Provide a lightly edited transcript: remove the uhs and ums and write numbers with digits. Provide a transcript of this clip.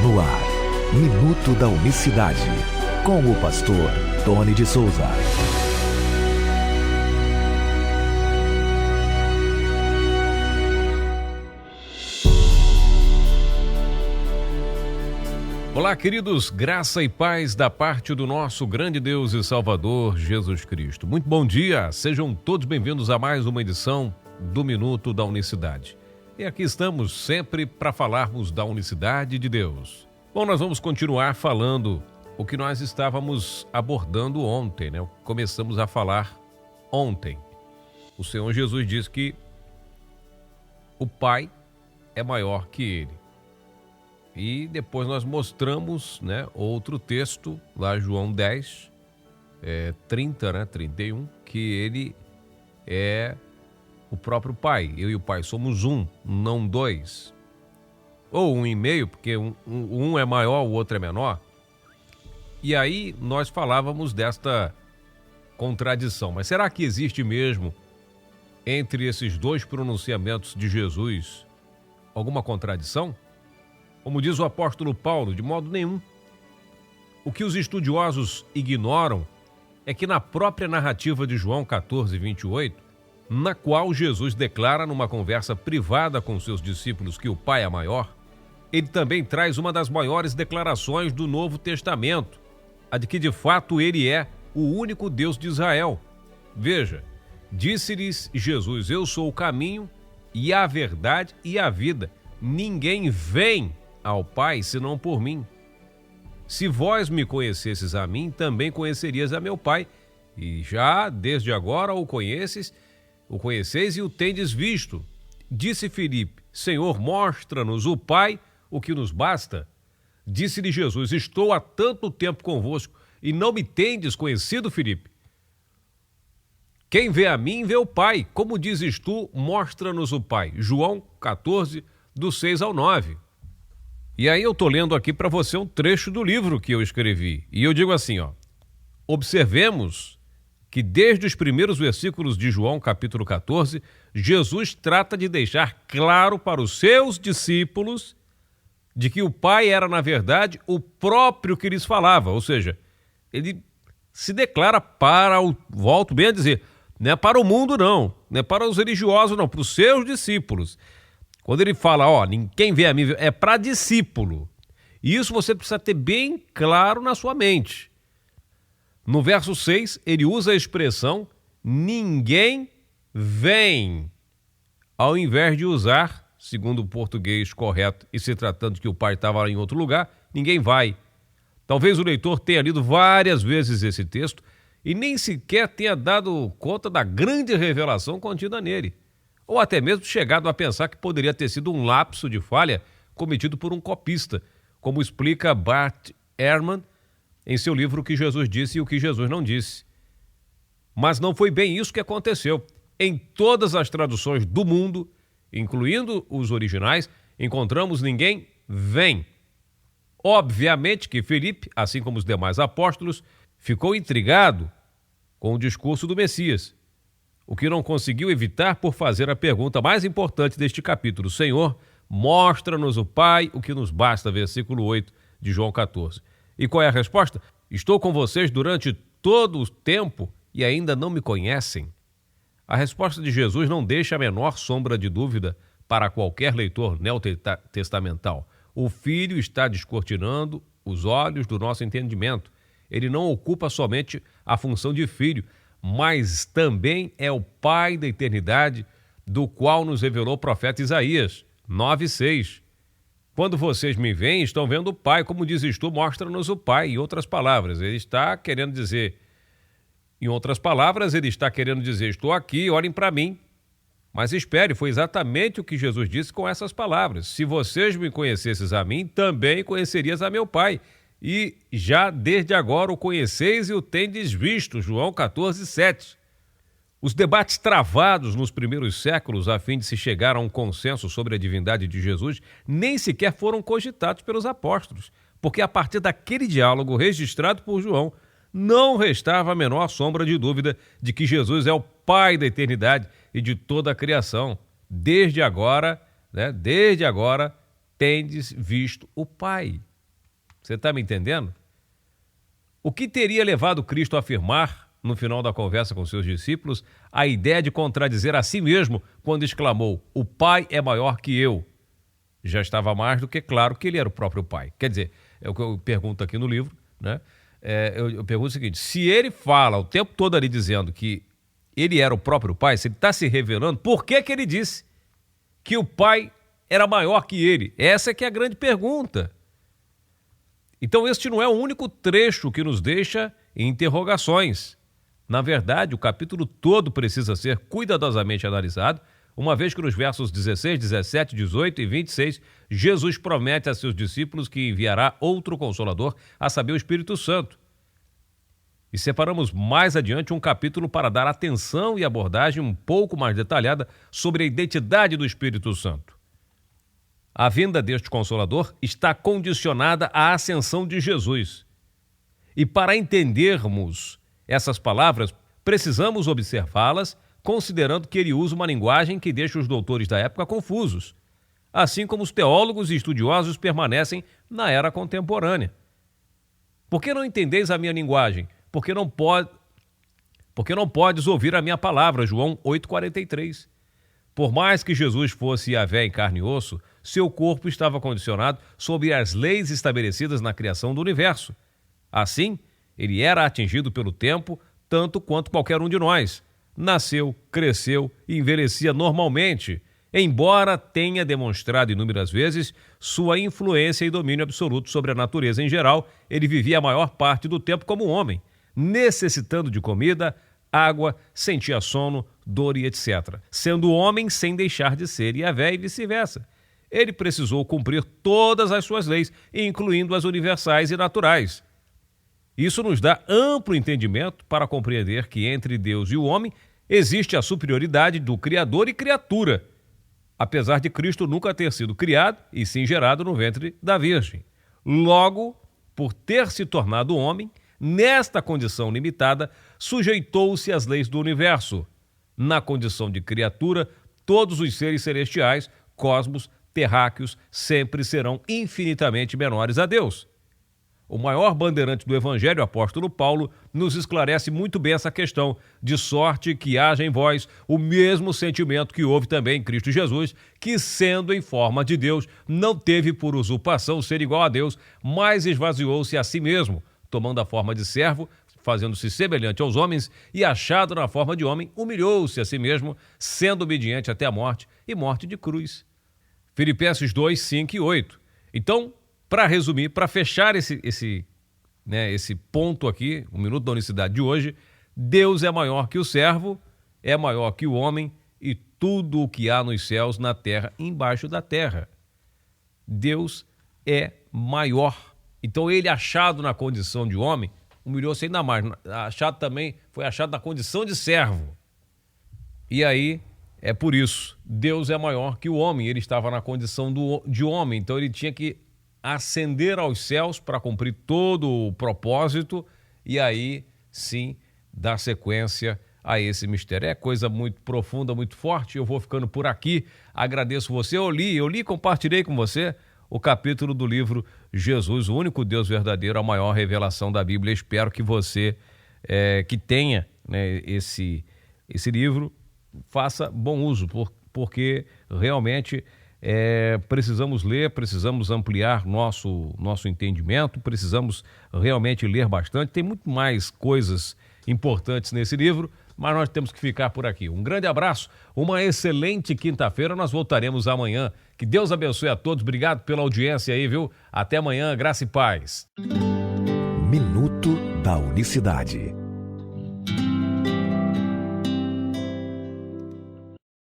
No ar, Minuto da Unicidade, com o pastor Tony de Souza. Olá, queridos, graça e paz da parte do nosso grande Deus e Salvador, Jesus Cristo. Muito bom dia, sejam todos bem-vindos a mais uma edição do Minuto da Unicidade. E aqui estamos sempre para falarmos da unicidade de Deus. Bom, nós vamos continuar falando o que nós estávamos abordando ontem, né? Começamos a falar ontem. O Senhor Jesus disse que o Pai é maior que Ele. E depois nós mostramos, né, outro texto, lá João 10, 31, que Ele é o próprio Pai. Eu e o Pai somos um, não dois. Ou um e meio, porque um é maior, o outro é menor. E aí nós falávamos desta contradição. Mas será que existe mesmo, entre esses dois pronunciamentos de Jesus, alguma contradição? Como diz o apóstolo Paulo, de modo nenhum. O que os estudiosos ignoram é que na própria narrativa de João 14, 28, na qual Jesus declara numa conversa privada com seus discípulos que o Pai é maior, ele também traz uma das maiores declarações do Novo Testamento, a de que de fato ele é o único Deus de Israel. Veja, disse-lhes Jesus: eu sou o caminho e a verdade e a vida. Ninguém vem ao Pai senão por mim. Se vós me conhecesses a mim, também conhecerias a meu Pai, e já desde agora o conheceis e o tendes visto. Disse Filipe: Senhor, mostra-nos o Pai, o que nos basta. Disse-lhe Jesus: estou há tanto tempo convosco e não me tendes conhecido, Filipe? Quem vê a mim, vê o Pai. Como dizes tu, mostra-nos o Pai. João 14, do 6 ao 9. E aí eu estou lendo aqui para você um trecho do livro que eu escrevi. E eu digo assim, observemos que desde os primeiros versículos de João, capítulo 14, Jesus trata de deixar claro para os seus discípulos de que o Pai era, na verdade, o próprio que lhes falava. Ou seja, ele se declara volto bem a dizer, não é para o mundo não é para os religiosos não, para os seus discípulos. Quando ele fala, quem vê a mim, é para discípulo. E isso você precisa ter bem claro na sua mente. No verso 6, ele usa a expressão ninguém vem, ao invés de usar, segundo o português correto, e se tratando de que o Pai estava em outro lugar, ninguém vai. Talvez o leitor tenha lido várias vezes esse texto e nem sequer tenha dado conta da grande revelação contida nele. Ou até mesmo chegado a pensar que poderia ter sido um lapso de falha cometido por um copista, como explica Bart Ehrman em seu livro O que Jesus Disse e o que Jesus Não Disse. Mas não foi bem isso que aconteceu. Em todas as traduções do mundo, incluindo os originais, encontramos ninguém vem. Obviamente que Filipe, assim como os demais apóstolos, ficou intrigado com o discurso do Messias, o que não conseguiu evitar por fazer a pergunta mais importante deste capítulo: Senhor, mostra-nos o Pai, o que nos basta, versículo 8 de João 14. E qual é a resposta? Estou com vocês durante todo o tempo e ainda não me conhecem? A resposta de Jesus não deixa a menor sombra de dúvida para qualquer leitor neotestamental. O Filho está descortinando os olhos do nosso entendimento. Ele não ocupa somente a função de filho, mas também é o Pai da eternidade, do qual nos revelou o profeta Isaías 9:6. Quando vocês me veem, estão vendo o Pai. Como dizes tu, mostra-nos o Pai. Em outras palavras, ele está querendo dizer, estou aqui, olhem para mim. Mas espere, foi exatamente o que Jesus disse com essas palavras: se vocês me conhecesses a mim, também conhecerias a meu Pai. E já desde agora o conheceis e o tendes visto. João 14, 7. Os debates travados nos primeiros séculos a fim de se chegar a um consenso sobre a divindade de Jesus nem sequer foram cogitados pelos apóstolos, porque a partir daquele diálogo registrado por João, não restava a menor sombra de dúvida de que Jesus é o Pai da eternidade e de toda a criação. Desde agora tendes visto o Pai. Você está me entendendo? O que teria levado Cristo a afirmar, no final da conversa com seus discípulos, a ideia de contradizer a si mesmo quando exclamou: o Pai é maior que eu? Já estava mais do que claro que ele era o próprio Pai. Quer dizer, é o que eu pergunto aqui no livro, né? Eu pergunto o seguinte: se ele fala o tempo todo ali dizendo que ele era o próprio Pai, se ele está se revelando, por que que ele disse que o Pai era maior que ele? Essa é que é a grande pergunta. Então este não é o único trecho que nos deixa em interrogações. Na verdade, o capítulo todo precisa ser cuidadosamente analisado, uma vez que nos versos 16, 17, 18 e 26, Jesus promete a seus discípulos que enviará outro Consolador, a saber, o Espírito Santo. E separamos mais adiante um capítulo para dar atenção e abordagem um pouco mais detalhada sobre a identidade do Espírito Santo. A vinda deste Consolador está condicionada à ascensão de Jesus. E para entendermos essas palavras, precisamos observá-las, considerando que ele usa uma linguagem que deixa os doutores da época confusos, assim como os teólogos e estudiosos permanecem na era contemporânea. Por que não entendeis a minha linguagem? Porque não podes ouvir a minha palavra, João 8,43. Por mais que Jesus fosse Yahvé em carne e osso, seu corpo estava condicionado sob as leis estabelecidas na criação do universo. Assim, ele era atingido pelo tempo tanto quanto qualquer um de nós. Nasceu, cresceu e envelhecia normalmente, embora tenha demonstrado inúmeras vezes sua influência e domínio absoluto sobre a natureza em geral. Ele vivia a maior parte do tempo como homem, necessitando de comida, água, sentia sono, dor e etc., sendo homem sem deixar de ser Yahvé e vice-versa. Ele precisou cumprir todas as suas leis, incluindo as universais e naturais. Isso nos dá amplo entendimento para compreender que entre Deus e o homem existe a superioridade do Criador e criatura, apesar de Cristo nunca ter sido criado e sim gerado no ventre da Virgem. Logo, por ter se tornado homem, nesta condição limitada, sujeitou-se às leis do universo. Na condição de criatura, todos os seres celestiais, cosmos, terráqueos, sempre serão infinitamente menores a Deus. O maior bandeirante do Evangelho, o apóstolo Paulo, nos esclarece muito bem essa questão, de sorte que haja em vós o mesmo sentimento que houve também em Cristo Jesus, que, sendo em forma de Deus, não teve por usurpação ser igual a Deus, mas esvaziou-se a si mesmo, tomando a forma de servo, fazendo-se semelhante aos homens, e achado na forma de homem, humilhou-se a si mesmo, sendo obediente até a morte, e morte de cruz. Filipenses 2, 5 e 8. Então, para resumir, para fechar esse ponto aqui, o Minuto da Unicidade de hoje, Deus é maior que o servo, é maior que o homem e tudo o que há nos céus, na terra e embaixo da terra. Deus é maior. Então ele, achado na condição de homem, humilhou-se ainda mais. Foi achado na condição de servo. E aí, é por isso, Deus é maior que o homem. Ele estava na condição de homem, então ele tinha que ascender aos céus para cumprir todo o propósito e aí, sim, dar sequência a esse mistério. É coisa muito profunda, muito forte. Eu vou ficando por aqui. Agradeço você. Eu li e compartilhei com você o capítulo do livro Jesus, o único Deus verdadeiro, a maior revelação da Bíblia. Espero que você, que tenha, né, esse livro, faça bom uso, porque realmente precisamos ler, precisamos ampliar nosso entendimento, precisamos realmente ler bastante. Tem muito mais coisas importantes nesse livro, mas nós temos que ficar por aqui. Um grande abraço, uma excelente quinta-feira, nós voltaremos amanhã. Que Deus abençoe a todos, obrigado pela audiência aí, viu? Até amanhã, graça e paz. Minuto da Unicidade.